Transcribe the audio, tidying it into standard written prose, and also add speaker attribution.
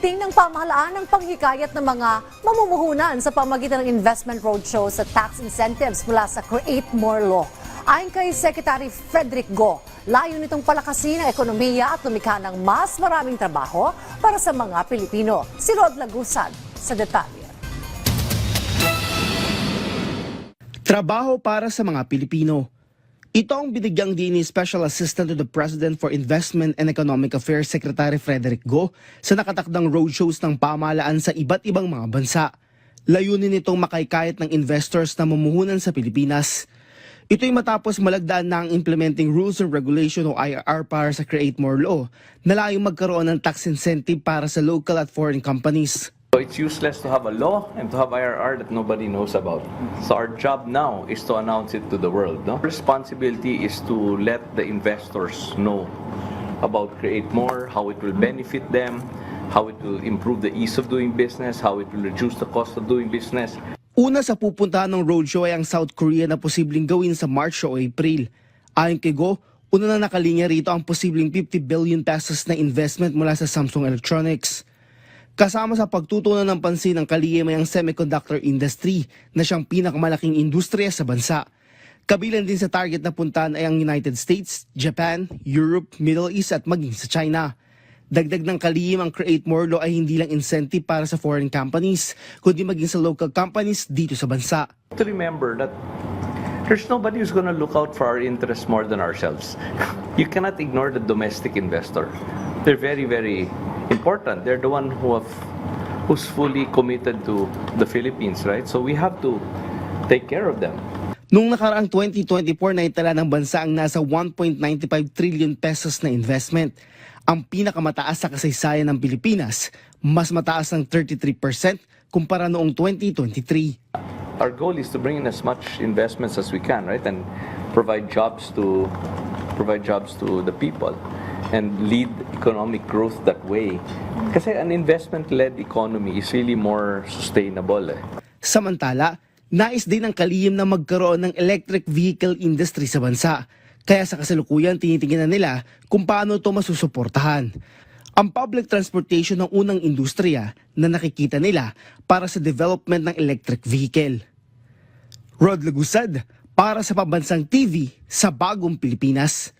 Speaker 1: Hinihinting ng pamahalaan ang panghikayat ng mga mamumuhunan sa pamagitan ng investment roadshow sa tax incentives mula sa Create More Law. Ayon kay Secretary Frederick Go, layo nitong palakasin ang ekonomiya at lumikha ng mas maraming trabaho para sa mga Pilipino. Si Rod Lagusad sa detalye.
Speaker 2: Trabaho para sa mga Pilipino. Ito ang binigyang din ni Special Assistant to the President for Investment and Economic Affairs Secretary Frederick Go sa nakatakdang roadshows ng pamahalaan sa iba't ibang mga bansa. Layunin nitong makaikayat ng investors na mamumuhunan sa Pilipinas. Ito'y matapos malagdaan na ang Implementing Rules and Regulation o IRR para sa Create More Law na layong magkaroon ng tax incentive para sa local at foreign companies.
Speaker 3: So it's useless to have a law and to have IRR that nobody knows about. So our job now is to announce it to the world. No? Responsibility is to let the investors know about Create More, how it will benefit them, how it will improve the ease of doing business, how it will reduce the cost of doing business.
Speaker 2: Una sa pupuntahan ng roadshow ay ang South Korea na posibleng gawin sa March o April. Ayon kay Go, una na nakalinya rito ang posibleng 50 billion pesos na investment mula sa Samsung Electronics. Kasama sa pagtutunan ng pansin ng kalihim ay ang semiconductor industry na siyang pinakamalaking industriya sa bansa. Kabilang din sa target na puntahan ay ang United States, Japan, Europe, Middle East at maging sa China. Dagdag ng kalihim ang Create More Law ay hindi lang incentive para sa foreign companies, kundi maging sa local companies dito sa bansa.
Speaker 3: To remember that there's nobody who's going to look out for our interests more than ourselves. You cannot ignore the domestic investor. They're very, very important. They're the one who's fully committed to the Philippines, right? So we have to take care of them.
Speaker 2: Noong nakaraang 2024 na itala ng bansa ang nasa 1.95 trillion pesos na investment. Ang pinakamataas sa kasaysayan ng Pilipinas, mas mataas ng 33% kumpara noong 2023.
Speaker 3: Our goal is to bring in as much investments as we can, right? And provide jobs to the people and lead economic growth that way. Kasi an investment-led economy is really more sustainable.
Speaker 2: Samantala, nais din ng kalihim na magkaroon ng electric vehicle industry sa bansa. Kaya sa kasalukuyan tinitingnan nila kung paano ito masusuportahan. Ang public transportation ng unang industriya na nakikita nila para sa development ng electric vehicle. Rod Lagusad para sa Pambansang TV sa Bagong Pilipinas.